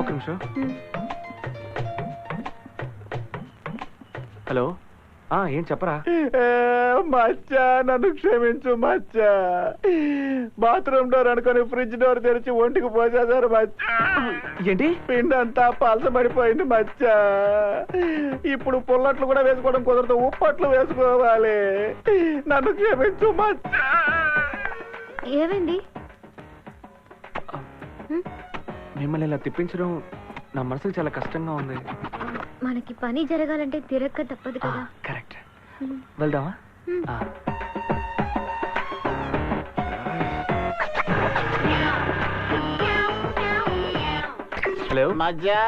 ఒక్క నిమిషం. హలో, ఏం చెప్పరా? మచ్చా, నన్ను క్షమించు మచ్చా. బాత్రూమ్ డోర్ అనుకుని ఫ్రిడ్జ్ డోర్ తెరిచి ఒంటికి పోసేసారు మచ్చా. ఏంటి? పిండంతా పలసబడిపోయింది మచ్చా. ఇప్పుడు పుల్లట్లు కూడా వేసుకోవడం కుదరదు, ఉప్పట్లు వేసుకోవాలి. నన్ను క్షమించు మచ్చా. ఏమైంది? మిమ్మల్ని ఇలా తిప్పించడం నా మనసుకు చాలా కష్టంగా ఉంది. మనకి పని జరగాలంటే తిరక్క తప్పదు కదా. కరెక్ట్. వెళ్దామా? హలో మధ్య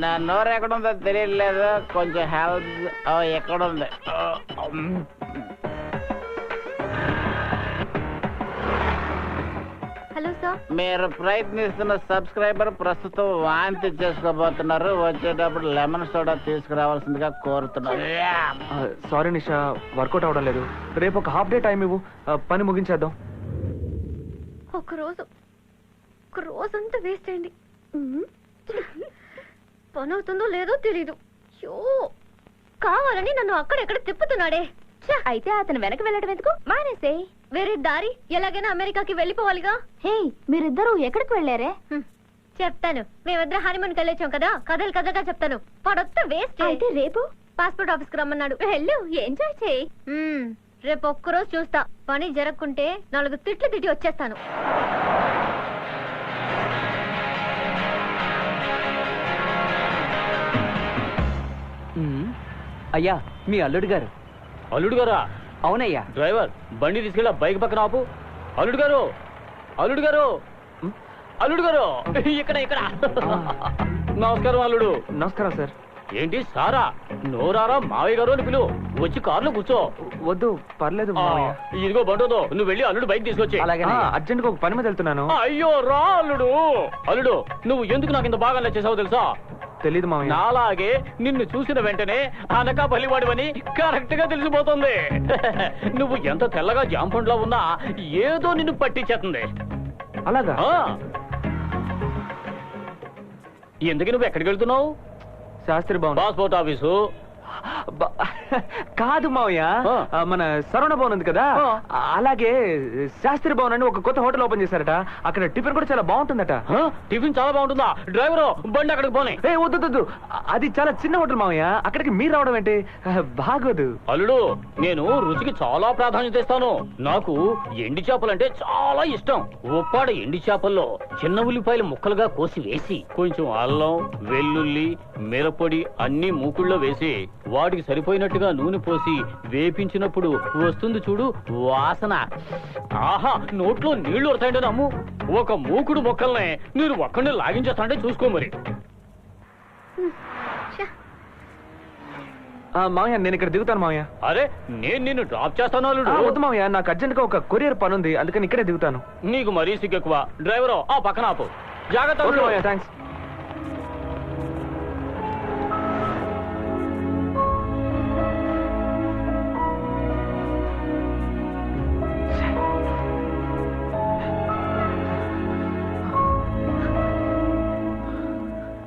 నా నోరు ఎక్కడుందో తెలియలేదు, కొంచెం హెల్ప్. ఎక్కడుంది? హలో సార్, మీరు ప్రయత్నిస్తున్న సబ్స్క్రైబర్ ప్రస్తుతం వాంతి చేసుకోబోతున్నారు. వచ్చేటప్పుడు లెమన్ సోడా తీసుకురావాల్సిందిగా కోరుతున్నారు. సారీ నిషా, వర్కౌట్ అవడం లేదు. రేపు ఒక హాఫ్ డే టైం ఇవ్వు, పని ముగించేద్దాం. ఒక రోజంతా వేస్ట్ అయింది. పని అవుతుందో లేదో తెలీదు. కావాలని నన్ను అక్కడెక్కడ తిప్పుతున్నాడే. అయితే అతను వెనక వెళ్ళడం ఎందుకు? మానేసే. వేరే దారి ఎలాగైనా అమెరికాకి వెళ్ళిపోవాలిగా. హే, మీరిద్దరూ ఎక్కడికి వెళ్ళారే? చెప్తాను. మేమిద్దరం హనీమూన్కి వెళ్ళొచ్చాం కదా, కథలుగా చెప్తాను. పడొత్త వేస్ట్. అయితే రేపు పాస్పోర్ట్ ఆఫీస్కి రమ్మన్నాడు. వెళ్ళు, ఎంజాయ్ చేయి. రేపు ఒక్కరోజు చూస్తా. పని జరగకుంటే 4 తిట్లు తిట్టి వచ్చేస్తాను. అయ్యా, మీ అల్లుడు గారు. అల్లుడు గారా? అవునయ్యా. డ్రైవర్, బండి తీసుకెళ్ళి బైక్ పక్కన ఆపు. అల్లుడు గారు, అల్లుడు గారు, అల్లుడు గారు, ఇక్కడ ఇక్కడ. నమస్కారం అల్లుడు. నమస్కారం సార్. ఏంటి సారా? నోరారా మావయ్య గారు అని పిలువు. వచ్చి కారులో కూర్చో. వద్దు, పర్లేదు. ఇదిగో బండుతో నువ్వు వెళ్ళి అల్లుడు బైక్ తీసుకొచ్చి. అర్జెంట్ గా ఒక పని మీద వెళ్తున్నాను. అయ్యో రా అల్లుడు. అల్లుడు, నువ్వు ఎందుకు నాకు ఇంత బాగా నచ్చేసావు తెలుసా? తెలీదు మావయ్య. నాలాగే నిన్ను చూసిన వెంటనే అనకా బలివాడివని కరెక్ట్ గా తెలిసిపోతుంది. నువ్వు ఎంత తెల్లగా జాంపండ్లా ఉన్నా ఏదో నిన్ను పట్టించేస్తుంది. అలాగా? ఎందుకు నువ్వు ఎక్కడికి వెళ్తున్నావు? శాస్త్రి భవన్. పాస్పోర్ట్ ఆఫీసు కాదు మావయ్య, మన సరవణ భవన్ ఉంది కదా, అలాగే శాస్త్రి భవన్ అని ఒక కొత్త హోటల్ ఓపెన్ చేశారట. అక్కడ టిఫిన్ కూడా చాలా బాగుంటుందట. టిఫిన్ చాలా బాగుంటుందా? డ్రైవరు, బండి అక్కడికి పోనీ. వద్దు, అది చాలా చిన్న హోటల్ మావయ్య. అక్కడికి మీరు రావడం ఏంటి? బాగోదు. అల్లుడు, నేను రుచికి చాలా ప్రాధాన్యత ఇస్తాను. నాకు ఎండి చేపలంటే చాలా ఇష్టం. ఉప్పాడ ఎండి చేపల్లో చిన్న ఉల్లిపాయలు ముక్కలుగా కోసి వేసి కొంచెం అల్లం, వెల్లుల్లి, మిరపొడి అన్ని మూకుళ్ళో వేసి వాటికి సరిపోయినట్టుగా నూనె పోసి వేపించినప్పుడు వస్తుంది చూడు వాసన. ఆహా, నోట్లో నీళ్లు వస్తాయంటే నమ్ము. ఒక మూకుడు మొక్కల్ని మీరు ఒక్కడిని లాగించేస్తాంటే చూసుకో మరి. మావయ్య, నేను ఇక్కడ దిగుతాను మావయ్య. అరే, నేను నిన్ను డ్రాప్ చేస్తాను అల్లుడు. వద్దు మావయ్య, నాకు అర్జెంట్ గా ఒక కొరియర్ పని ఉంది, అందుకని ఇక్కడే దిగుతాను. నీకు మరీ సిగ్గెక్కువ. డ్రైవరు, ఆ పక్కన ఆపు. జాగ్రత్త. Thanks.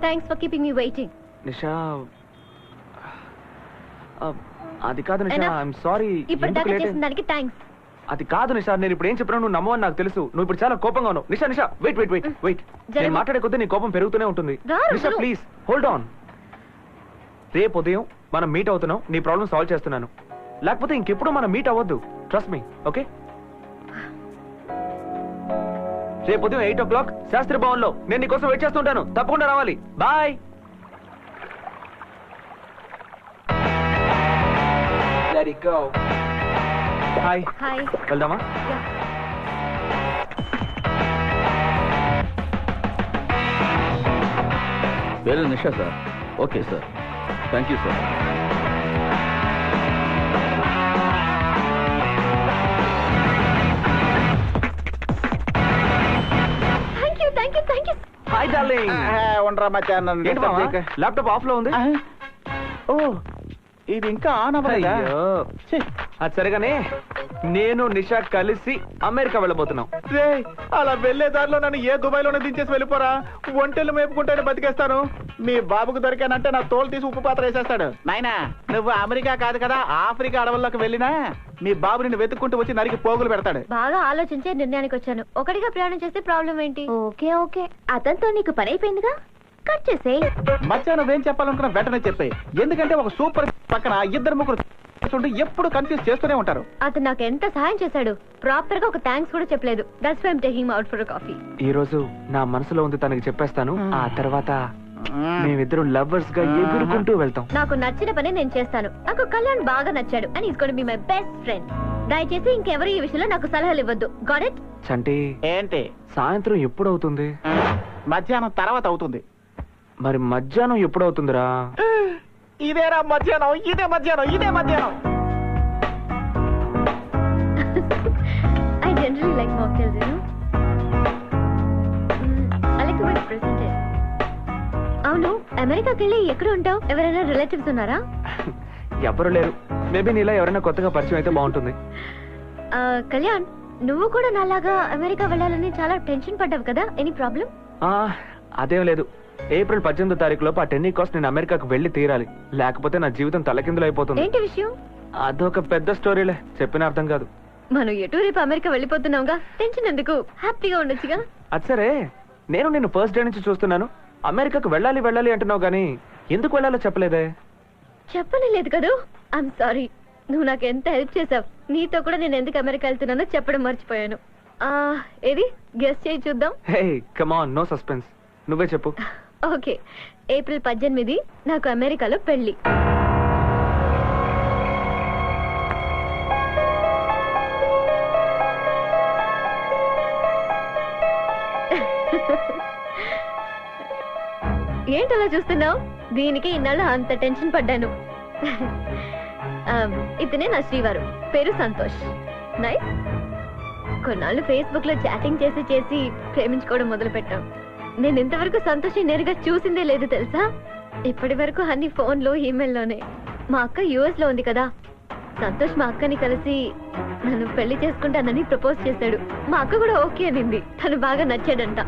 Thanks for keeping me waiting. Nisha, అది కాదు నిషా, ఐఎమ్ సారీ. ఇప్పటిదాకా చేసిన దానికి థ్యాంక్స్. అది కాదు నిషా, నేను ఇప్పుడు ఏం చెప్పినా నువ్వు నమ్మవని నాకు తెలుసు. నువ్వు ఇప్పుడు చాలా కోపంగా ఉన్నావు. నిషా, వెయిట్. నేను మాట్లాడే కొద్దీ నీ కోపం పెరుగుతూనే ఉంటుంది. నిషా, ప్లీజ్ హోల్డ్ ఆన్. రేపు ఉదయం మనం మీట్ అవుతున్నాం. నీ ప్రాబ్లం సాల్వ్ చేస్తున్నాను. లేకపోతే ఇంకెప్పుడు మనం మీట్ అవ్వద్దు. Trust me, okay? రేపు ఉదయం 8 o'clock శాస్త్రి భవన్ లో నేను నీకోసం వెయిట్ చేస్తుంటాను. తప్పకుండా రావాలి. బాయ్. హాయ్. హాయ్. వెళ్దామా? పేరు Nisha sir. Okay sir, thank you sir. Hi darling. ఉండరా మచ్చా, ఏంటి మామ, ల్యాప్టాప్ ఆఫ్ లో ఉంది? ఓ, ఇది ఇంకా ఆన్ అవ్వలేదా? అది సరిగానే నేను నిషా కలిసి అమెరికా వెళ్ళబోతున్నాం. రేయ్, అలా వెళ్లే దారిలో నన్ను ఏ దుబాయ్లోనే దించేసి వెళ్ళిపోరా. ఒంటెలు మేపుకుంటేనే బతికేస్తాను. మీ బాబుకు దొరికానంటే నా తోలు తీసి ఉప్పు పాత్ర వేసేస్తాడు. నాయనా, నువ్వు అమెరికా కాదు కదా, ఆఫ్రికా అడవుల్లోకి వెళ్ళినా మీ బాబు నిన్ను వెతుక్కుంటూ వచ్చి నరికి పోగులు పెడతాడు. బాగా ఆలోచించే నిర్ణయానికి వచ్చాను. ఒకటిగా ప్రయాణం చేస్తే ప్రాబ్లం ఏంటి? ఓకే ఓకే, అతనితో నీకు పని అయిపోయిందిగా, కట్ చేసేయ్. మధ్య నువ్వేం చెప్పాలనుకున్నా వెంటనే చెప్పాయి. ఎందుకంటే ఒక సూపర్ పక్కన ఇద్దరు ముగ్గురు ఎప్పుడు కన్ఫ్యూజ్ చేస్తూనే ఉంటారు. అతను నాకు ఎంత సహాయం చేశాడు. ప్రాపర్ గా ఒక థ్యాంక్స్ కూడా చెప్పలేదు. That's why I'm taking out for coffee. ఈ రోజు నా మనసులో ఉంది తనకి చెప్పేస్తాను. ఆ తర్వాత మేమిద్దరం లవర్స్ గా ఎగురుకుంటూ వెళ్తాం. నాకు నచ్చిన పని నేను చేస్తాను. నాకు కళ్యాణ్ బాగా నచ్చాడు and is going to be my best friend. దయచేసి ఇంకెవరు ఈ విషయంలో నాకు సలహాలు ఇవ్వద్దు. Got it? చంటి, ఏంటి? సాయంత్రం ఎప్పుడు అవుతుంది? మధ్యాహ్నం తర్వాత అవుతుంది. మరి మధ్యాహ్నం ఎప్పుడు అవుతుందిరా? ఇదేరా మధ్యాహ్నం, ఇదే మధ్యాహ్నం, ఇదే మధ్యాహ్నం. I generally like mocktails, you know. I like to be presented. అవును, అమెరికాకి వెళ్ళి ఎక్కడ ఉంటావు? ఎవరైనా రిలేటివ్స్ ఉన్నారా? ఎవరు లేరు. మేబీ నీలా ఎవరైనా కొత్తగా పరిచయం అయితే బాగుంటుంది. కళ్యాణ్, నువ్వు కూడా నాలాగా అమెరికా వెళ్ళాలని చాలా టెన్షన్ పడ్డావు కదా? Any problem? అదేం లేదు. ఏప్రిల్ 18వ తారీఖు లోపు ఆ టెన్నీ కాస్ట్ నేను అమెరికాకు వెళ్ళి తీరాలి. లేకపోతే నా జీవితం తలకిందులు అయిపోతుంది. ఏంటి విషయం? అదొక పెద్ద స్టోరీలే, చెప్పిన అర్థం కాదు. మనం ఎటు రేపు అమెరికా వెళ్ళిపోతున్నావుగా, టెన్షన్ ఎందుకు? హ్యాపీగా ఉండొచ్చుగా. అది సరే, నేను ఫస్ట్ డే నుంచి చూస్తున్నాను. అమెరికాకు వెళ్ళాలి వెళ్ళాలి అంటున్నావు గానీ ఎందుకు వెళ్ళాలో చెప్పలేదే? చెప్పనే లేదు కదూ. I'm sorry. నువ్వు నాకు ఎంత హెల్ప్ చేసావు. నీతో కూడా నేను ఎందుకు అమెరికా వెళ్తున్నానో చెప్పడం మర్చిపోయాను. ఏది గెస్ చేయి చూద్దాం. Hey come on, no suspense, నువ్వే చెప్పు. ఓకే, ఏప్రిల్ 18 నాకు అమెరికాలో పెళ్లి. ఏంటలా చూస్తున్నావు? దీనికి ఇన్నాళ్ళు అంత టెన్షన్ పడ్డాను. ఇతనే నా శ్రీవారు, పేరు సంతోష్. నైస్. కొన్నాళ్ళు ఫేస్బుక్ లో చాటింగ్ చేసి చేసి ప్రేమించుకోవడం మొదలు పెట్టాం. నేను ఇంతవరకు సంతోష్ నేరుగా చూసిందే లేదు తెలుసా. ఇప్పటి వరకు అన్ని ఫోన్లో, ఈమెయిల్లోనే. మా అక్క యుఎస్ లో ఉంది కదా, సంతోష్ మా అక్కని కలిసి నన్ను పెళ్లి చేసుకుంటానని ప్రపోజ్ చేశాడు. మా అక్క కూడా ఓకే అనింది. తను బాగా నచ్చాడంట.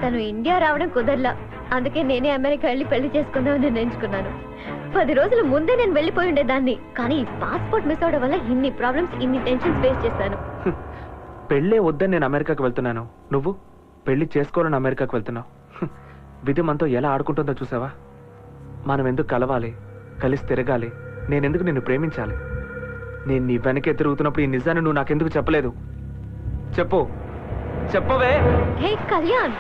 తను ఇండియా రావడం కుదరలా. అందుకే నేనే అమెరికా వెళ్ళి పెళ్లి చేసుకుందామని నిర్ణయించుకున్నాను. 10 రోజుల ముందే నేను వెళ్ళిపోయి ఉండేదాన్ని. కానీ పాస్పోర్ట్ మిస్ అవడం వల్ల ఇన్ని ప్రాబ్లమ్స్, ఇన్ని టెన్షన్స్ ఫేస్ చేశాను. పెళ్ళే వద్దని నేను అమెరికాకు వెళ్తున్నాను. నువ్వు పెళ్లి చేసుకోవాలని అమెరికాకు వెళ్తున్నావు. విధి మనతో ఎలా ఆడుకుంటుందో చూసావా? మనం ఎందుకు కలవాలి, కలిసి తిరగాలి, నేనెందుకు నిన్ను ప్రేమించాలి? నేను నీ వెనకే తిరుగుతున్నప్పుడు ఈ నిజాన్ని నువ్వు నాకెందుకు చెప్పలేదు? చెప్పు, చెప్పవే. Hey Kalyan,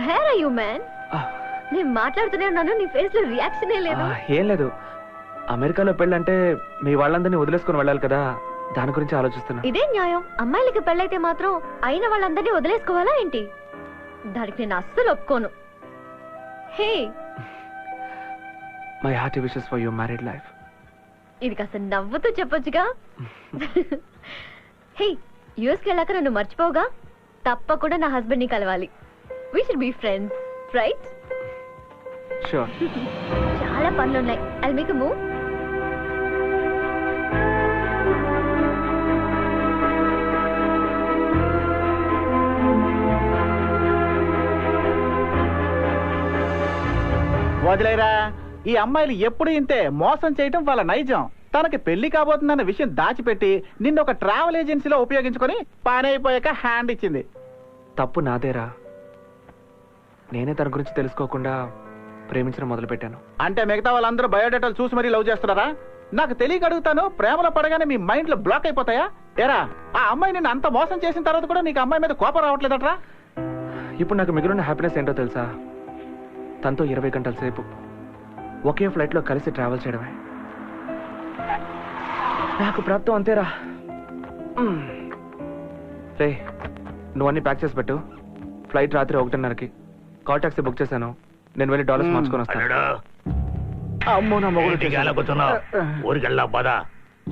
where are you man? నేను మాట్లాడుతూనే ఉన్నాను, నీ ఫేస్ లో రియాక్షన్ లేదు. ఏం లేదు, అమెరికాలో పెళ్ళంటే మీ వాళ్ళందరినీ వదిలేసుకుని వెళ్ళాలి కదా, దాని గురించి ఆలోచిస్తున్నా. ఇదే న్యాయం. అమ్మాయిలకి పెళ్ళైతే మాత్రం అయిన వాళ్ళందరినీ వదిలేసుకోవాలా ఏంటి? దానికి నేను అస్సలు ఒప్పుకోను. Hey, my hearty wishes for your married life. ఇది కాస్త నవ్వుతూ చెప్పొచ్చుగా. హే, యూఎస్కి వెళ్ళాక నన్ను మర్చిపోగా. తప్పకుండా నా హస్బెండ్ ని కలవాలి. We should be friends, right? Sure. చాలా పనులున్నాయి. I'll make a move. వదిలేరా, ఈ అమ్మాయిలు ఎప్పుడు ఇంతే. మోసం చేయటం వాళ్ళ నైజం. తనకి పెళ్లి కాబోతుందన్న విషయం దాచిపెట్టి నిన్ను ఒక ట్రావెల్ ఏజెన్సీలో ఉపయోగించుకొని పని అయిపోయాక హ్యాండ్ ఇచ్చింది. తప్పు నాదేరా. నేనే తన గురించి తెలుసుకోకుండా ప్రేమించడం మొదలు పెట్టాను. అంటే మిగతా వాళ్ళందరూ బయోడేటాలు చూసి మరీ లవ్ చేస్తున్నారా? నాకు తెలియక అడుగుతాను, ప్రేమలో పడగానే మీ మైండ్ లో బ్లాక్ అయిపోతాయా? ఏరా, ఆ అమ్మాయి నిన్ను అంత మోసం చేసిన తర్వాత కూడా నీకు అమ్మాయి మీద కోపం రావట్లేదట్రా? ఇప్పుడు నాకు మిగిలిన హ్యాపీనెస్ ఏంటో తెలుసా? తనతో 20 గంటల సేపు ఒకే ఫ్లైట్ లో కలిసి ట్రావెల్ చేయడమే. నాకు ప్రాప్తం అంతేరా. రే, నువ్వన్నీ ప్యాక్ చేసి పెట్టు. ఫ్లైట్ రాత్రి 1:30కి. కాల్ టాక్సీ బుక్ చేశాను. నేను వెళ్ళి డాలర్స్ మార్చుకొని వస్తాను. అమ్మో, నా మొగుడు ఊరికెళ్ళా పదా.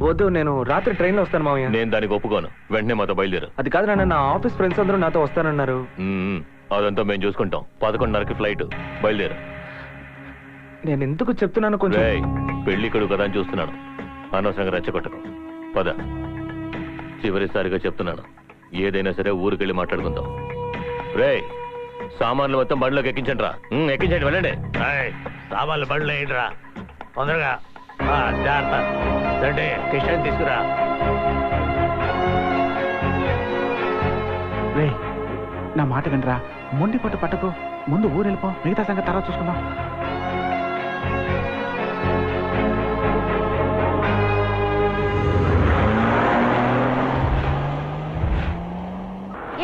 వద్దు, నేను రాత్రి ట్రైన్ లో వస్తాను మామయ్య. నేను దానికి ఒప్పుకోను. వెంటనే మాతో బయలుదేరు. అది కాదు నాన్న, నా ఆఫీస్ ఫ్రెండ్స్ అందరూ నాతో వస్తానన్నారు. అదంతా మేము చూసుకుంటాం. 11:30కి ఫ్లైట్, బయలుదేరు. నేను ఎందుకు చెప్తున్నాను కొంచెం. పెళ్లి కొడుకు కదా అని చూస్తున్నాను. అనవసరంగా రెచ్చగొట్టకు. పద, చివరిసారిగా చెప్తున్నాను, ఏదైనా సరే ఊరికెళ్ళి మాట్లాడుకుందాం. రే, సామాన్లు మొత్తం బండిలోకి ఎక్కించండి రా. ఎక్కించండి, వెళ్ళండి. సామాన్లు బండిలో ఏంటి రా, తొందరగా. జాగ్రత్త, రండి, కిషన్ తీసుకురా. రే, నా మాట వినరా, మొండి పట్టు పట్టకు. ముందు ఊరు వెళ్ళిపో, మిగతా సంగతి తర్వాత చూసుకుందాం.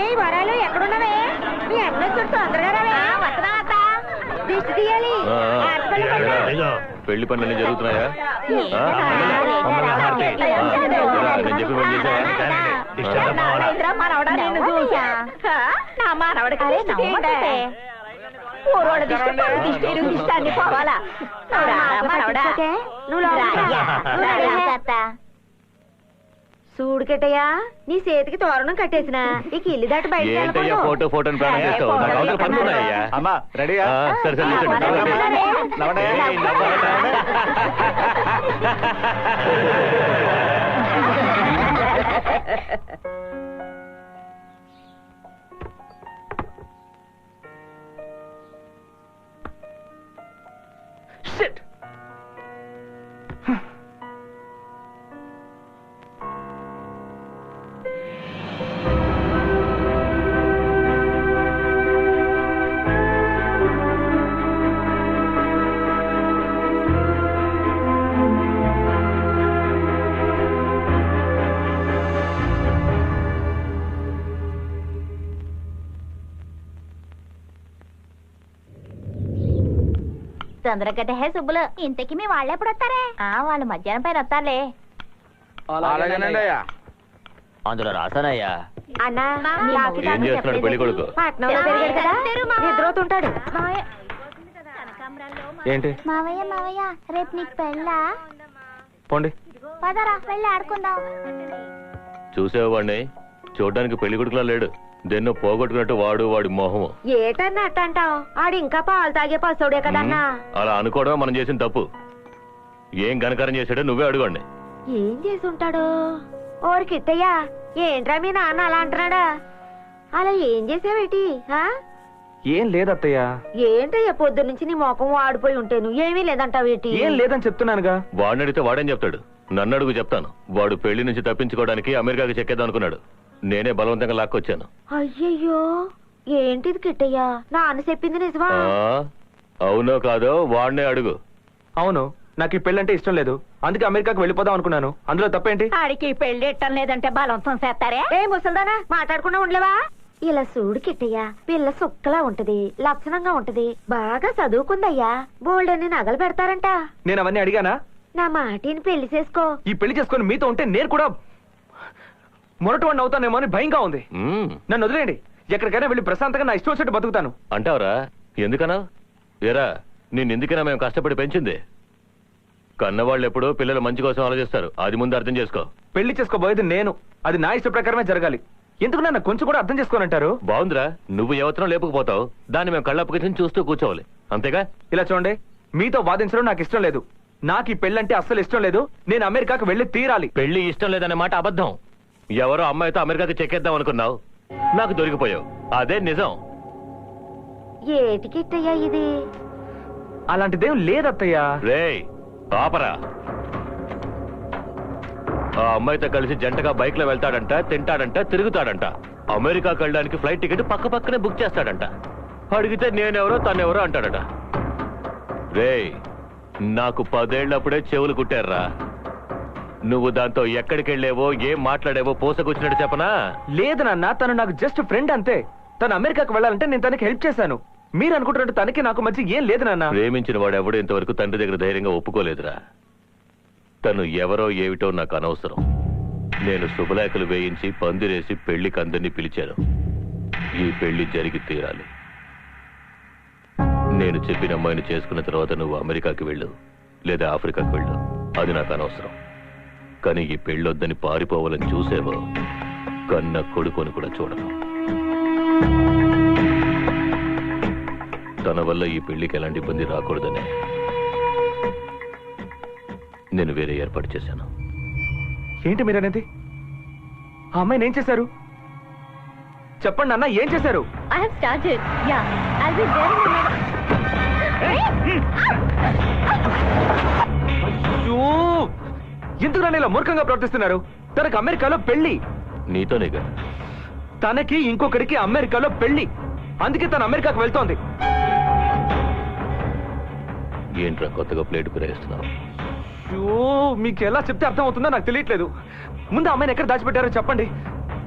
ఏ వరాలు ఎక్కడున్నావే? మీ అన్న చుట్టూ తొందరగా రావే. వస్తున్నా అత్త, దిష్టి తీయాలి. పెళ్లి పనులన్నీ జరుగుతున్నాయా? నేను చెప్పి పని చూడుకెట్టయ్యా, నీ చేతికి తోరణం కట్టేసిన ఇక ఇల్లు దాటి బయట ఫోటో ఫోటోని ప్రాణం చేస్తావు. నాకు అవతల పనులున్నాయ్యా. అమ్మా రెడీయా? సరే సరే, నిల్చోండి. Shit! తొందరగట్టే హే సుబ్బులు, ఇంతకి మీ వాళ్ళు ఎప్పుడు వస్తారే? వాళ్ళు మధ్యాహ్నం పైన వస్తారులే. అలాగేనండి అయ్యా. అందులో రాసానయ్యా. అన్నా, ఏం చేస్తున్నాడు పెళ్లి కొడుకు? పట్నంలో పెరిగాడు కదా, నిద్రపోతుంటాడు. ఏంటి? మావయ్య మావయ్య, రేపు నీకు పెళ్ళా? పోండి. పదరా వెళ్ళి ఆడుకుందాం. చూసేవాడిని, చూడ్డానికి పెళ్లి కొడుకులా లేడు. దేన్నో పోగొట్టుకున్నట్టు వాడి మోహము. ఏటన్నా అట్టంటావు? ఆడు ఇంకా పాలు తాగే పసోడే కదన్నా. అలా అనుకోవడం మనం చేసిన తప్పు. ఏం ఘనకారం చేశాడో నువ్వే అడుగుండి. ఏం చేసి ఉంటాడు? ఓరి కిట్టయ్యా, ఏంట్రా మీ నాన్న అలా అంటున్నాడా? అలా ఏం చేసావేటి? ఏం లేదత్తయ్య. ఏంటయ్యా పొద్దు నుంచి నీ ముఖం వాడిపోయి ఉంటేను ఏమీ లేదంటావేటి? ఏం లేదని చెప్తున్నానుగా. వాడిని అడిగితే వాడేం చెప్తాడు? నన్ను అడుగు, చెప్తాను. వాడు పెళ్లి నుంచి తప్పించుకోవడానికి అమెరికాకి చెక్కేద్దాం అనుకున్నాడు. నేనే బలవంతంగా లాక్కొచ్చాను. అయ్యయ్యో, ఏంటిది కిట్టయ్యా? నాన్న చెప్పింది నిజమా? అవునో కాదో వాడినే అడుగు. అవును, నాకు ఈ పెళ్ళంటే ఇష్టం లేదు, అందుకే అమెరికాకి వెళ్ళిపోదాం అనుకున్నాను. అందులో తప్పేంటి? ఆడికి పెళ్లి ఇట్టం లేదంటే బలవంతం చేస్తారే? ఏ ముసల్దానా, మాట్లాడకుండా ఉండలేవా? ఇలా చూడు కిట్టయ్యా, పిల్ల సుక్కలా ఉంటది, లక్షణంగా ఉంటది, బాగా చదువుకుందయ్యా, బోల్డన్ని నగలు పెడతారంట. నేను అవన్నీ అడిగానా? నా మాటిని పెళ్లి చేసుకో. ఈ పెళ్లి చేసుకొని మీతో ఉంటే నేను కూడా మొరటవాడిని అవుతానేమో అని భయంగా ఉంది. నన్ను వదిలేయండి, ఎక్కడికైనా వెళ్ళి ప్రశాంతంగా నా ఇష్టం వచ్చినట్టు బతుకుతాను. అంటావరా? ఎందుకనా? ఏరా, నిన్నెందుకైనా మేము కష్టపడి పెంచింది. కన్నవాళ్ళు ఎప్పుడూ పిల్లల మంచి కోసం ఆలోచిస్తారు, అది ముందు అర్థం చేసుకో. పెళ్లి చేసుకోబోయేది నేను, అది నా ఇష్ట ప్రకారమే జరగాలి. ఎందుకు నన్ను కొంచెం కూడా అర్థం చేసుకోనంటారు? బాగుందిరా, నువ్వు ఎవరితో లేపుకుపోతావు, దాన్ని మేము కళ్ళప్పగించి చూస్తూ కూర్చోవాలి, అంతేగా? ఇలా చూడండి, మీతో వాదించడం నాకు ఇష్టం లేదు. నాకు ఈ పెళ్ళంటే అస్సలు ఇష్టం లేదు. నేను అమెరికాకు వెళ్ళి తీరాలి. పెళ్లి ఇష్టం లేదనే మాట అబద్ధం. ఎవరో అమ్మాయితో అమెరికాకి చెక్కేద్దాం అనుకున్నావు, నాకు దొరికిపోయావు, అదే నిజం. ఏటికిట్టయ్యా ఇది? అలాంటిదేం లేదత్తయ్యా. రేయ్ పాపరా, ఆ అమ్మాయితో కలిసి జంటగా బైక్ లో వెళ్తాడంట, తింటాడంట, తిరుగుతాడంట. అమెరికాకి వెళ్ళడానికి ఫ్లైట్ టికెట్ పక్క పక్కనే బుక్ చేస్తాడంట. అడిగితే నేనెవరో తనెవరో అంటాడట. రేయ్, నాకు 10 ఏళ్లప్పుడే చెవులు కుట్టారా. నువ్వు దాంతో ఎక్కడికి వెళ్ళేవో, ఏం మాట్లాడేవో పోసకొచ్చినట్టు చెప్పనా? లేదు నాన్న, తను నాకు జస్ట్ ఫ్రెండ్ అంతే. తను అమెరికాకు వెళ్ళాలంటే నేను తనకి హెల్ప్ చేశాను. మీరు అనుకుంటున్నట్టు తనకి నాకు మధ్య ఏం లేదు నాన్న. ప్రేమించిన వాడు ఎవడు ఇంతవరకు తండ్రి దగ్గర ధైర్యంగా ఒప్పుకోలేదురా. తను ఎవరో ఏమిటో నాకు అనవసరం. నేను శుభలేఖలు వేయించి పందిరేసి పెళ్లికి అందరినీ పిలిచాను. ఈ పెళ్లి జరిగి తీరాలి. నేను చెప్పిన అమ్మాయిని చేసుకున్న తర్వాత నువ్వు అమెరికాకి వెళ్ళు, లేదా ఆఫ్రికాకి వెళ్ళు, అది నాకు అనవసరం. కానీ ఈ పెళ్ళొద్దని పారిపోవాలని చూసేవో, కన్న కొడుకుని కూడా చూడను. తన వల్ల ఈ పెళ్లికి ఎలాంటి ఇబ్బంది రాకూడదని నేను వేరే ఏర్పాటు చేశాను. ఏంటి మీరనేది? ఆ అమ్మాయిని ఏం చేశారు? చెప్పండి అన్న, ఏం చేశారు? I have started. Yeah, I'll be there in a minute. అయ్యో, ఎందుకు నన్ను ఇలా మూర్ఖంగా ప్రవర్తిస్తున్నారు? తనకు అమెరికాలో పెళ్లి. నీతోనేగా. తనకి ఇంకొకరికి అమెరికాలో పెళ్లి, అందుకే తను అమెరికాకు వెళ్తోంది. ఏంట్రా కొత్తగా ప్లేట్ కురేస్తున్నావు? అయ్యో, మీకు ఎలా చెప్తే అర్థం అవుతుందో నాకు తెలియట్లేదు. ముందు అమ్మాయిని ఎక్కడ దాచిపెట్టారో చెప్పండి.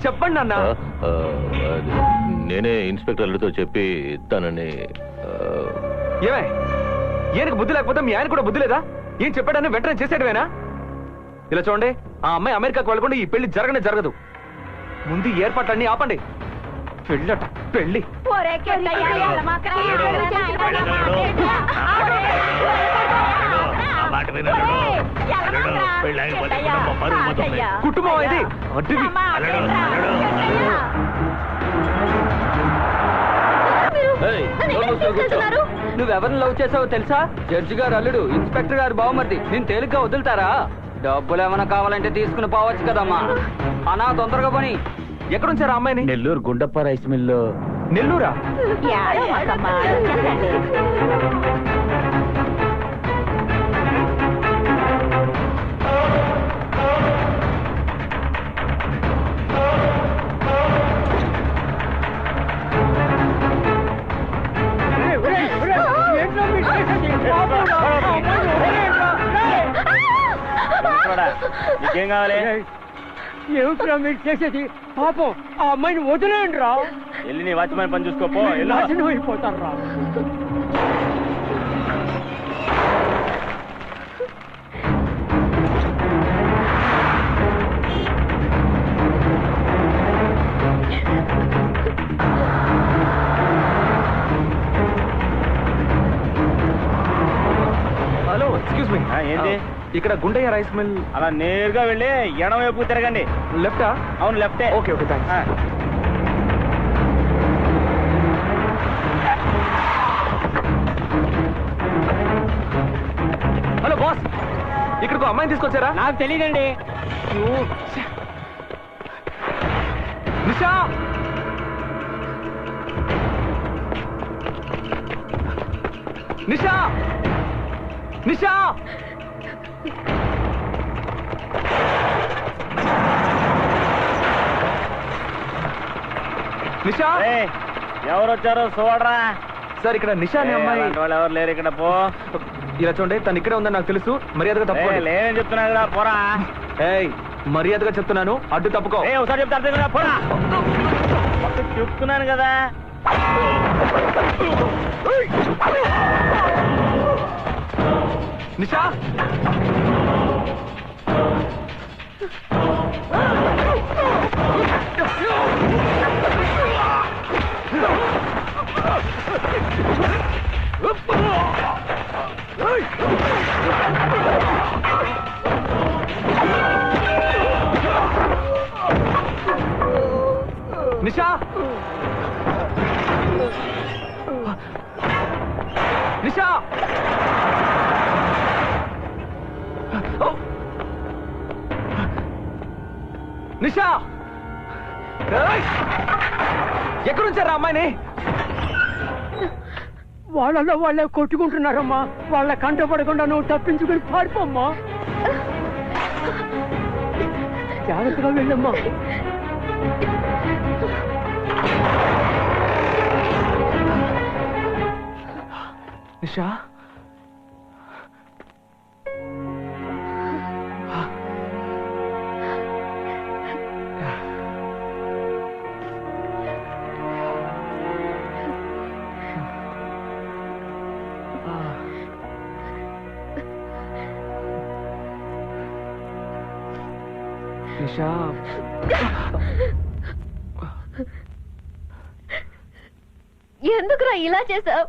చెప్పండి అన్న. అది నేనే ఇన్స్పెక్టర్లతో చెప్పి తనని ఏమే, ఈయనకు బుద్ధి లేకపోతే మీ ఆయన కూడా బుద్ధి లేదా? ఏం చెప్పాడని వెంటనే చేసేయడమేనా? ఇలా చూడండి, ఆ అమ్మాయి అమెరికాకు వెళ్ళకుండా ఈ పెళ్లి జరగదు. ముందు ఈ ఏర్పాట్లన్నీ ఆపండి. పెళ్ళట పెళ్లి. కుటుంబం ఇది అడ్డువి. నువ్వెవరిని లవ్ చేసావో తెలుసా? జడ్జి గారు అల్లుడు, ఇన్స్పెక్టర్ గారు బావమర్ది. నేను తేలిగ్గా వదులుతారా? డబ్బులు ఏమైనా కావాలంటే తీసుకుని పోవచ్చు కదమ్మా. అనా తొందరగా పని. ఎక్కడుంచారు ఆ అమ్మాయిని? నెల్లూరు గుండప్ప రైస్ మిల్లో. నెల్లూరా? నీకేం కావాలి? ఏమిట్రా మీరు చేసేది? పాపం ఆ అమ్మాయిని వదిలేయండి రా. వెళ్ళి నీ వాచ్మెన్ పని చూసుకోపో. నాశనం అయిపోతారు రా. Hello, excuse me. ఏంటి? ఇక్కడ గుండయ్య రైస్ మిల్. అలా నేరుగా వెళ్ళి ఎడం వైపు తిరగండి. లెఫ్టా? అవును, లెఫ్టే. Okay okay, thanks. Hello boss, ఇక్కడికి అమ్మాయిని తీసుకొచ్చారా? నాకు తెలియదండి. నిషా, నిషా, నిషా. నిషా, ఎవరు వచ్చారో చూడరా. సార్ ఇక్కడ నిషా అనే అమ్మాయి. వాళ్ళు ఎవరు లేరు ఇక్కడ. పో. ఇలా చూడండి, తను ఇక్కడే ఉందని నాకు తెలుసు. మర్యాదగా తప్పుకోండి. లేదని చెప్తున్నా కదా, పోరా. ఏయ్, మర్యాదగా చెప్తున్నాను, అడ్డు తప్పుకో. ఒకసారి చెప్తా అర్థం కదా, పోరా. చెప్తున్నాను కదా. నిషా, నిషా, నిషా. నిషా, ఎక్కడుంచారా అమ్మాయిని? వాళ్ళలో వాళ్ళే కొట్టుకుంటున్నారమ్మా. వాళ్ళ కంట పడకుండా నువ్వు తప్పించుకుని పారిపోమ్మా. జాగ్రత్తగా వెళ్ళమ్మా. నిషా, నిషా. ఎందుకురా ఇలా చేసావు?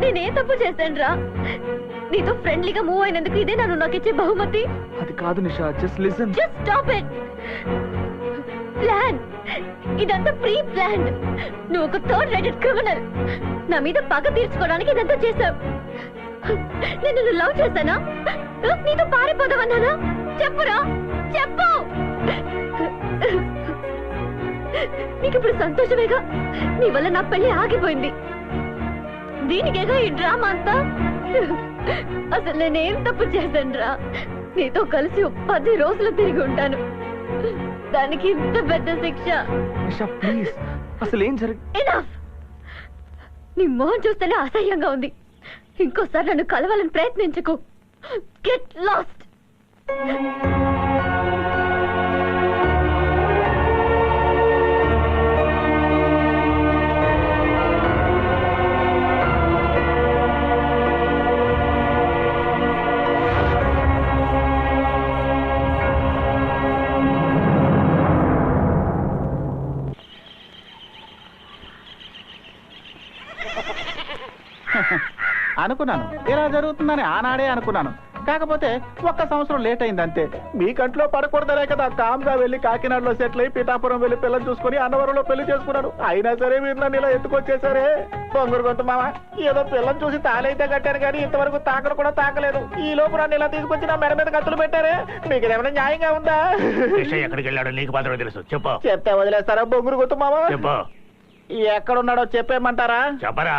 నేనే తప్పు చేశాను రా? నీతో ఫ్రెండ్లీగా మూవ్ అయినందుకు ఇదే నన్ను నాకు ఇచ్చే బహుమతి? అది కాదు Nisha, just listen. Just stop it. Plan ఇదంతా ప్రీ ప్లాన్. నువ్వు ఒక థర్డ్ రేటెడ్ క్రిమినల్. నా మీద పగ తీర్చుకోవడానికి ఇదంతా చేశావు. నేను నిన్ను లవ్ చేశానా? నీతో పారిపోదామన్నానా? చెప్పురా. చెప్పు. నీకు ఇప్పుడు సంతోషమేగా? నీ వల్ల నా పెళ్లి ఆగిపోయింది. దీనికేగా ఈ డ్రామా అంతా? అసలు నేనేం తప్పు చేశాను రా? నీతో కలిసి 10 రోజులు తిరిగి ఉంటాను, దానికి ఇంత పెద్ద శిక్ష. నిషా ప్లీజ్, అసలు ఏం జరిగి ఎనఫ్. నీ మొహం చూస్తేనే అసహ్యంగా ఉంది. ఇంకోసారి నన్ను కలవాలని ప్రయత్నించకు. Get lost. అనుకున్నాను ఇలా జరుగుతుందని ఆనాడే అనుకున్నాను. కాకపోతే 1 సంవత్సరం లేట్ అయింది అంతే. మీ కంట్లో పడకూడదనే కదా కామ్గా వెళ్ళి కాకినాడలో సెటిల్ అయి పిఠాపురం వెళ్ళి పిల్లలు చూసుకుని అన్నవరంలో పెళ్లి చేసుకున్నాను. అయినా సరే మీరు నన్ను ఇలా ఎత్తుకొచ్చేసారే. బొంగురు గొంతు మామ, ఏదో పిల్లని చూసి తాళైతే కట్టాను కానీ ఇంతవరకు తాకలు కూడా తాకలేదు. ఈ లోపు నన్ను ఇలా తీసుకొచ్చి నా మెడ మీద కత్తులు పెట్టారే. మీకు ఏమైనా న్యాయంగా ఉందా? ఎక్కడికి వెళ్ళాడో నీకు మాత్రమే తెలుసు. చెప్పు. చెప్తే వదిలేస్తారా బొంగురు గొంతు మామ? చెప్పు. ఎక్కడున్నాడో చెప్పేయమంటారా? చెప్పరా.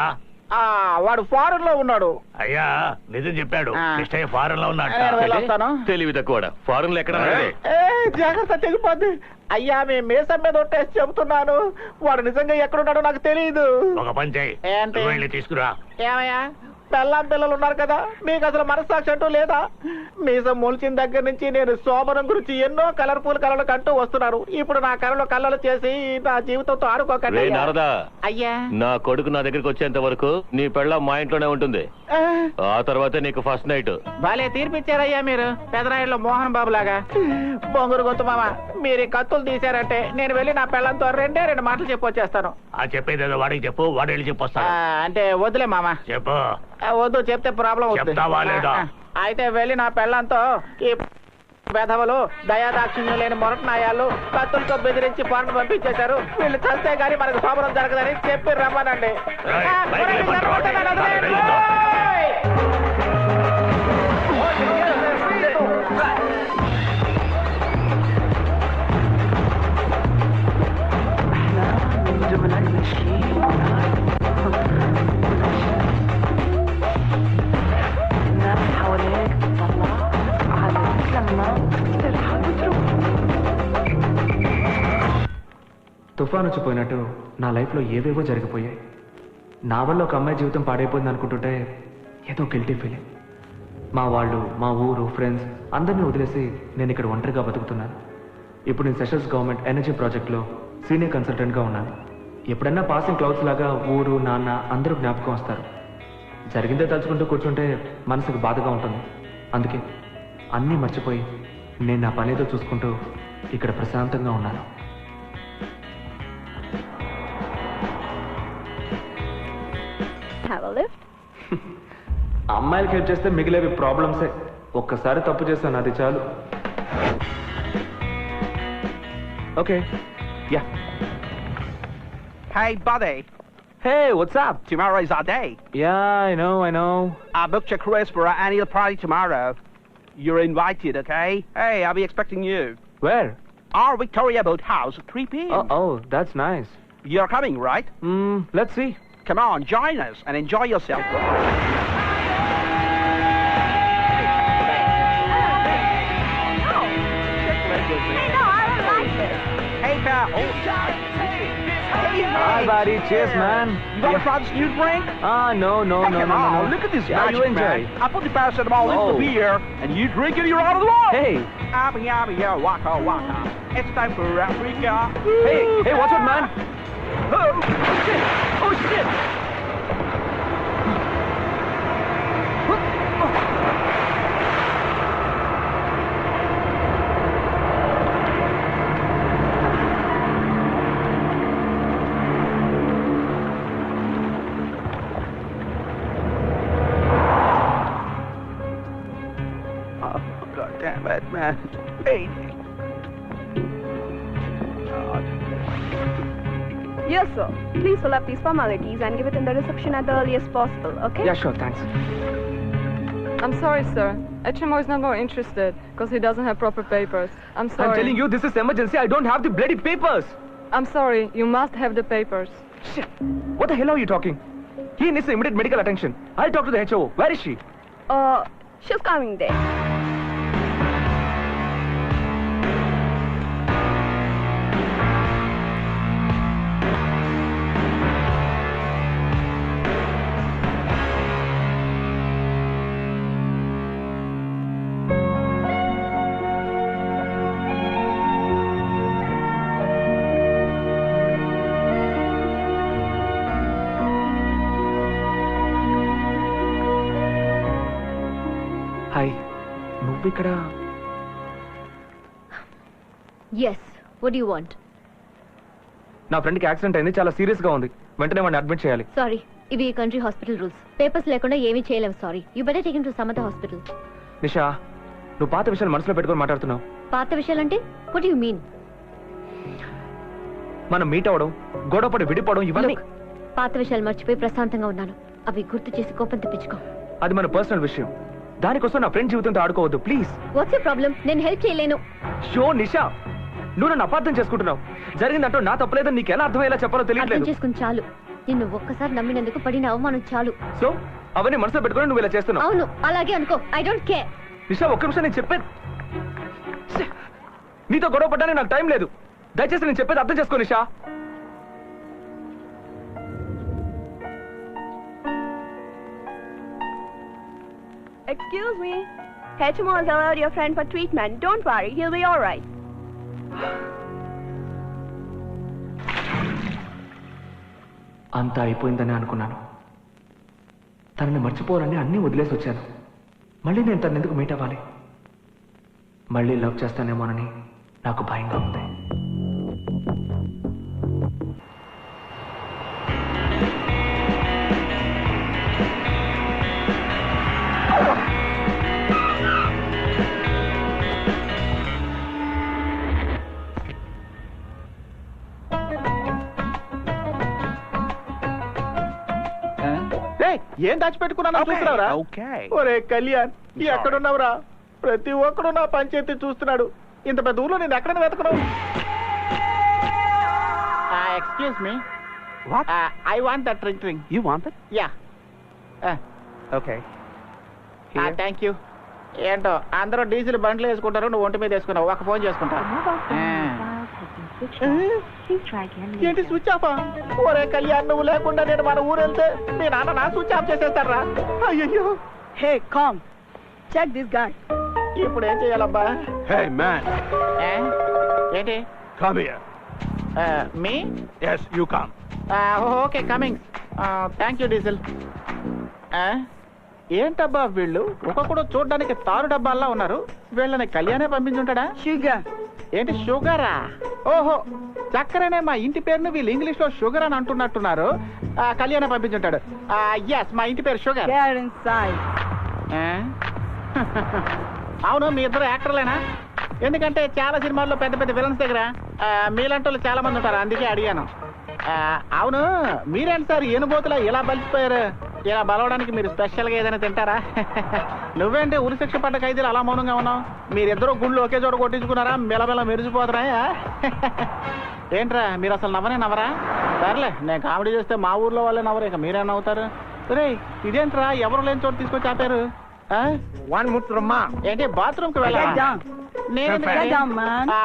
వాడు ఫారెన్ లో ఉన్నాడు. అయ్యా నిజం చెప్పాడు. కృష్ణయ్య ఫారెన్ లో నేను వెళ్ళొస్తాను. ఉన్నాడు. తెలివి తక్కువ. ఫారెన్ లో ఎక్కడ? జాగ్రత్త, తెగిపోద్ది. అయ్యా మేము మీసం మీద ఒట్టేసి చెబుతున్నాను. వాడు నిజంగా ఎక్కడున్నాడో నాకు తెలియదు. ఒక పని చేయి, ఏంటి? నువ్వు వెళ్ళి తీసుకురా. ఏమయ్యా, పెళ్ళాం పిల్లలు ఉన్నారు కదా, మీకు అసలు మనస్సాక్షి అంటూ లేదా? మీసం మొలిచిన దగ్గర నుంచి నేను శోభనం గురించి ఎన్నో కలర్ఫుల్ కళలు కంటూ వస్తున్నారు. ఇప్పుడు నా కళలో కళ్ళలు చేసి నా జీవితంతో ఆడుకోకండి. నారదా, అయ్యా నా కొడుకు నా దగ్గరికి వచ్చేంత వరకు నీ పెళ్ళ మా ఇంట్లోనే ఉంటుంది. ఆ తర్వాతే నీకు ఫస్ట్ నైట్. భలే తీర్పిచ్చారయ్యా మీరు, పెదరాయుడులో మోహన్ బాబు లాగా. బొంగురు గొంతు మామ, మీరు ఈ కత్తులు తీశారంటే నేను వెళ్ళి నా పెళ్ళంతో 2 మాటలు చెప్పొచ్చేస్తాను. ఆ చెప్పేదేదో వాడికి చెప్పు, వాడు వెళ్ళి చెప్పొస్తా. అంటే వద్దులే మామ. చెప్పు. వద్దు, చెప్తే ప్రాబ్లం అవుతుంది. చెప్తావా లేదా? అయితే వెళ్ళి నా పెళ్ళంతో ఈ వెధవలు దయాదాక్షిణ్యం లేని మొరటనాయాలు కత్తులతో బెదిరించి పాటలు పంపించేశారు. వీళ్ళు చస్తే గానీ మనకు శోభనం జరగదని చెప్పి రమ్మనండి. తుఫాన్ వచ్చిపోయినట్టు నా లైఫ్లో ఏవేవో జరిగిపోయాయి. నా వల్ల ఒక అమ్మాయి జీవితం పాడైపోయింది అనుకుంటుంటే ఏదో గిల్టీ ఫీలింగ్. మా వాళ్ళు, మా ఊరు, ఫ్రెండ్స్ అందరినీ వదిలేసి నేను ఇక్కడ ఒంటరిగా బతుకుతున్నాను. ఇప్పుడు నేను సెషన్స్ గవర్నమెంట్ ఎనర్జీ ప్రాజెక్ట్లో సీనియర్ కన్సల్టెంట్గా ఉన్నాను. ఎప్పుడన్నా పాసింగ్ క్లౌడ్స్ లాగా ఊరు, నాన్న అందరూ జ్ఞాపకం వస్తారు. జరిగిందే తలుచుకుంటూ కూర్చుంటే మనసుకు బాధగా ఉంటుంది. అందుకే అన్నీ మర్చిపోయి నేను నా పనేదో చూసుకుంటూ ఇక్కడ ప్రశాంతంగా ఉన్నాను. అమ్మాయిలకి హెల్ప్ చేస్తే మిగిలేవి ప్రాబ్లమ్సే. ఒక్కసారి తప్పు చేశాను, అది చాలు. Okay, yeah. Hey, buddy. Hey, what's up? Tomorrow's our day. Yeah, I know. I booked your cruise for our annual party tomorrow. You're invited, okay? Hey, I'll be expecting you. Where? Our Victoria Boat House at 3 p.m. Oh, that's nice. You're coming, right? Let's see. Come on, join us and enjoy yourself. Hey, pal. Hi, buddy. Cheers, man. You got to try this new drink? No. Come on, look at this Yeah, magic, you enjoy. man. I put the paracetamol in the beer, and you drink it, you're out of the law. Hey. Yeah, waka, waka. It's time for Africa. Hey, watch out, man. Oh, shit. God damn it, man. Hey. Yes, sir. Please fill up these formalities and give it in the reception at the earliest possible, okay? Yeah, sure, thanks. I'm sorry, sir. HMO is not more interested because he doesn't have proper papers. I'm sorry. I'm telling you, this is emergency. I don't have the bloody papers. I'm sorry. You must have the papers. Shit. What the hell are you talking? He needs immediate medical attention. I'll talk to the HO. Where is she? She's coming there. Hi నువ్వు ఇక్కడ yes what you want? నా ఫ్రెండ్కి accident అయింది, చాలా serious గా ఉంది. వెంటనే వాడిని అడ్మిట్ చేయాలి. సారీ, ఇవి కంట్రీ హాస్పిటల్ రూల్స్. పేపర్స్ లేకుండా ఏమీ చేయలేము. Sorry, you better take him to some other hospital. Nisha, నువ్వు పాత విషయాలు మనసులో పెట్టుకొని మాట్లాడుతున్నావు. పాత విషయాలంటే వాట్ యు మీన్? మనం మీట్ అవ్వడం, గొడవపడి విడిపోవడం, ఇవన్నీ పాత విషయాలు మర్చిపోయి ప్రశాంతంగా ఉన్నాను. అవి గుర్తు చేసి కోపం తెప్పించుకో. అది మన పర్సనల్ విషయం. దానికోసం నా ఫ్రెండ్ జీవితంతో ఆడుకోవద్దు ప్లీజ్. What's your problem? నేను హెల్ప్ చేయలేను. షో నిషా, నువ్వు నన్ను అపార్థం చేసుకుంటున్నావు. జరిగిందంటూ నా తప్పలేదని నీకు ఎలా అర్థమయ్యేలా చెప్పాలో అర్థం తెలియట్లేదు. చేసుకుని చాలు. నిన్ను ఒక్కసారి నమ్మినందుకు పడిన అవమానం చాలు. సో అవన్నీ మనసులో పెట్టుకొని నువ్వు ఇలా చేస్తున్నావు. అవును, అలాగే అనుకో. I don't care. నిషా, ఒక్క నిమిషం నేను చెప్పేది. నీతో గొడవ పడ్డానికి నాకు టైం లేదు. దయచేసి నేను చెప్పేది అర్థం చేసుకో నిషా. Excuse me. HMO has allowed your friend for treatment. Don't worry, he'll be all right. అంతా అయిపోయిందని అనుకున్నాను. తనని మర్చిపోవాలని అన్నీ వదిలేసి వచ్చాను. మళ్ళీ నేను తనని ఎందుకు మీట్ అవ్వాలి? మళ్ళీ లవ్ చేస్తానేమోనని నాకు భయంగా ఉంది. ఏం దాచిపెట్టుకున్నా చూస్తున్నావురా? ఒరే కళ్యాణ్, ఎక్కడున్నావురా? ప్రతి ఒక్కడు నా పంచాయతీ చూస్తున్నాడు. ఇంత పెద్ద ఊర్లో నేను ఎక్కడ వెతకను? Excuse me, I want that drink. You want it? Yeah. Okay. Thank you. ఏంటో అందరూ డీజిల్ బండ్లు వేసుకుంటారు, నువ్వు ఒంటి మీద వేసుకున్నావు. ఒక ఫోన్ చేసుకుంటా. ఏంటి స్విచ్ ఆఫా? ఒరే కళ్యాణ్, నువ్వు లేకుండా నేను మన ఊరు వెళ్తే మీ నాన్న నా స్విచ్ ఆఫ్ చేసేస్తారా? అయ్యో. Hey, come. Check this guy. ఇప్పుడు ఏం చేయాలబ్బా? Hey, man. ఏంటి? Come here. Me? Yes, you come. Okay, coming. Thank you diesel. ఏంటబ్బా వీళ్ళు ఒక్కొక్కడు చూడడానికి తారు డబ్బాల్లా ఉన్నారు. వీళ్ళని కళ్యాణే పంపించుంటాడా? Sugar. ఏంటి షుగరా? ఓహో, చక్కరనే మా ఇంటి పేరును వీళ్ళు ఇంగ్లీష్ లో షుగర్ అని అంటున్నట్టున్నారు. కళ్యాణ పంపించుంటాడు. ఎస్, మా ఇంటి పేరు షుగర్. Get inside. అవును, మీ ఇద్దరు యాక్టర్లేనా? ఎందుకంటే చాలా సినిమాల్లో పెద్ద పెద్ద విలన్స్ దగ్గర మీలాంటి చాలా మంది ఉంటారు, అందుకే అడిగాను. అవును, మీరేంటి సార్ ఏనుబోతులా ఇలా బలిసిపోయారు? ఇలా బలవడానికి మీరు స్పెషల్గా ఏదైనా తింటారా? నువ్వేంటి ఉరిశిక్ష పడ్డ ఖైదీలు అలా మౌనంగా ఉన్నావు? మీరిద్దరూ గుళ్ళు ఒకే చోట కొట్టించుకున్నారా? మెలమెల మెరిసిపోతున్నాయా? ఏంట్రా మీరు అసలు నవ్వరా? సర్లే, నేను కామెడీ చేస్తే మా ఊర్లో వాళ్ళే నవ్వరు, ఇక మీరే నవ్వుతారు. రే, ఇదేంట్రా ఎవరు లేని చోట తీసుకొచ్చి ఆపారు? ఏంటి బాత్రూమ్ కి వెళ్ళా?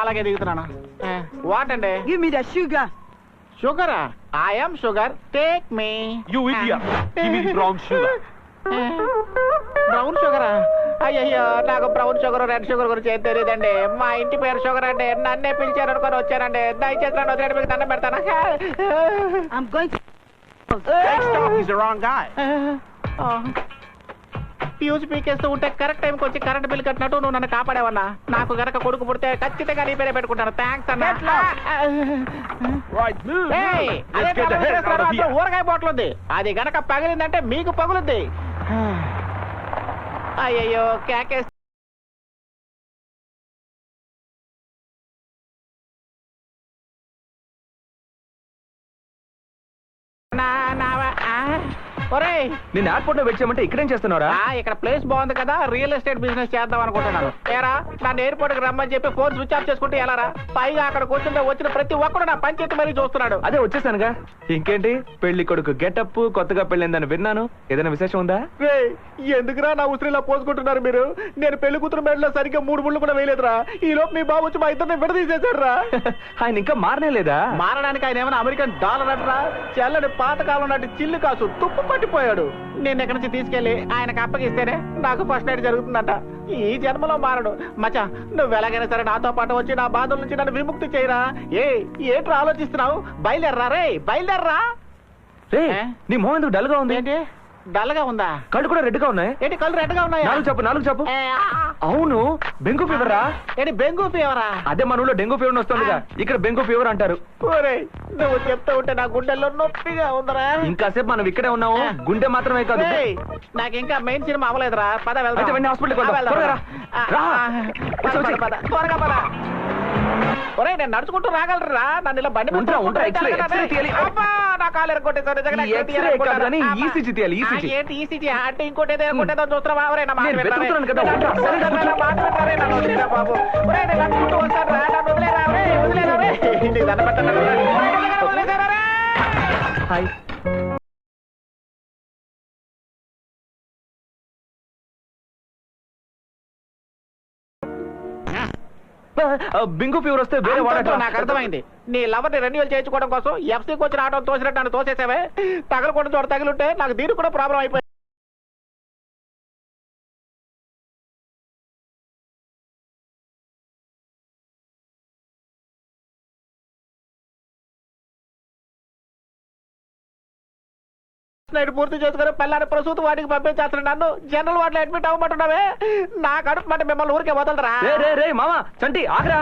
అలాగే దిగుతున్నాను. వాట్ అండి? Give me the sugar. షుగరా? I'm sugar, take me. You idiot. Give me the brown sugar. Brown షుగరా? అయ్యయ్యో, నాకు బ్రౌన్ షుగర్ రెడ్ షుగర్ గురించి ఏం తెలియదండి. మా ఇంటి పేరు షుగర్ అంటే నన్నే పిలిచారు అనుకొని వచ్చానండి. దయచేసి నన్ను వదిలేడు, మీకు దండం పెడతాను. I'm going to... Hey, stop. He's the wrong guy. Fuse పీకేస్తూ ఉంటే కరెక్ట్ టైంకి వచ్చి కరెంట్ బిల్ కట్టినట్టు నువ్వు నన్ను కాపాడేవన్నా. నాకు గనక కొడుకు పుడితే ఖచ్చితంగా నీ పేరే పెట్టుకుంటాను. థ్యాంక్స్ అన్న. Right, move. ఏయ్, అదే Let's get the hell out of here. ఊరగాయ బాటిల్ ఉంది, అది గనక పగిలిందంటే మీకు పగులుద్ది. అయ్యయ్యో, కేకేస్ ఒరేయ్, నేను ఎయిర్పోర్ట్ లో వెయిట్ చేయమంటే ఇక్కడేం చేస్తున్నారా? ఇక్కడ ప్లేస్ బాగుంది కదా, రియల్ ఎస్టేట్ బిజినెస్ చేద్దాం అనుకుంటున్నాను. ఏరా నన్ను ఎయిర్పోర్ట్ కి రమ్మని చెప్పి ఫోన్ స్విచ్ ఆఫ్ చేసుకుంటే ఎలా రా? పైగా అక్కడ కూర్చుంటే వచ్చిన ప్రతి ఒక్కడు నా పంచాయతీ మరీ చూస్తున్నాడు. అదే వచ్చేసానుగా. ఇంకేంటి, పెళ్లి కొడుకు గెటప్, కొత్తగా పెళ్ళిందని విన్నాను. ఏదైనా విశేషం ఉందా? ఎందుకురా నా ఉసిరిలా పోసుకుంటున్నారు మీరు? నేను పెళ్లి కూతురు మెడలో సరిగ్గా 3 ముళ్ళు కూడా వేయలేదురా. ఈ లోపు మీ బాబు వచ్చి మా ఇద్దరిని విడదీసేశాడు రా. ఆయన ఇంకా మారనే లేదా? మారడానికి ఆయన ఏమైనా అమెరికన్ డాలర్ అంటరా? చెల్లడి పాతకాలం నాటి చిల్లు కాసు తుప్పు పట్టిపోయాడు. నేను ఎక్కడి నుంచి తీసుకెళ్లి ఆయనకు అప్పగిస్తేనే నాకు ఫస్ట్ నైట్ జరుగుతుందంట. ఈ జన్మలో మారడు. మచ్చా నువ్వు ఎలాగైనా సరే నాతో పాటు వచ్చి నా బాధల నుంచి నన్ను విముక్తి చేయరా. ఏంట్రా ఆలోచిస్తున్నావు? బయలుదేరరా రే, బయలుదేరరా. నీ మొహం ఎందుకు డల్ గా ఉంది? ఏంటి డల్గా ఉందా? కళ్ళు కూడా రెడ్ గా ఉన్నాయి. ఏంటి కళ్ళు రెడ్ గా ఉన్నాయా? నాలుగు చెప్పు. అవును, బెంగు ఫీవర్ రా. ఏంటి బెంగు ఫీవరా? అదే మన ఊళ్ళో డెంగు ఫీవర్ వస్తుందిగా, ఇక్కడ బెంగు ఫీవర్ అంటారు. నువ్వు చెప్తా ఉంటే నా గుండెల్లో నొప్పిగా ఉందరా. ఇంకాసేపు మనం ఇక్కడే ఉన్నాము, గుండె మాత్రమే కాదు. నాకు ఇంకా మెయిన్ సినిమా అవ్వలేదురా. పద అయితే వెళ్దాం. వెంటనే హాస్పిటల్కి వెళ్దాం. త్వరగా రా. త్వరగా పద. ఒరే నేను నడుచుకుంటూ రాగలరా? నన్ను ఇలా బండి ఎక్స్రే తీయాలి. నా కాలు ఎరగొట్టేసారు. ఎక్స్రే కాదు కానీ ఈసీజీ తీయాలి. ఈసీజీ ఏంటి ఈసీజీ అంటే ఇంకోటి ఏదో చూస్తున్నావా? నేను వెతుకుతున్నాను కదా. బాబు ఒరే నేను నడుచుకుంటూ వస్తాను రా. నన్ను వదిలేరా రే, వదిలేరా రే. నీకు దండం పెట్టాను. వదిలేరా రే. హాయ్. బింగు ఫీవర్ వస్తే వేరే వాడట. నాకు అర్థమైంది. నీ లవర్ ని రెన్యువల్ చేయించుకోవడం కోసం ఎఫ్సీకి వచ్చిన ఆటో తోసినట్టు నన్ను తోసేసావే. తగలకుండా చోట తగిలింటే నాకు దీనికి కూడా ప్రాబ్లం అయిపోయింది. పూర్తి చేసుకుని పిల్లని ప్రసూతి వాటికి పంపించేస్తాను. నన్ను జనరల్ వార్డులో అడ్మిట్ అవ్వమంటున్నావే. నా కడుపు మాట మిమ్మల్ని ఊరికే వదలరా. రే మామ చంటి ఆగ్రా.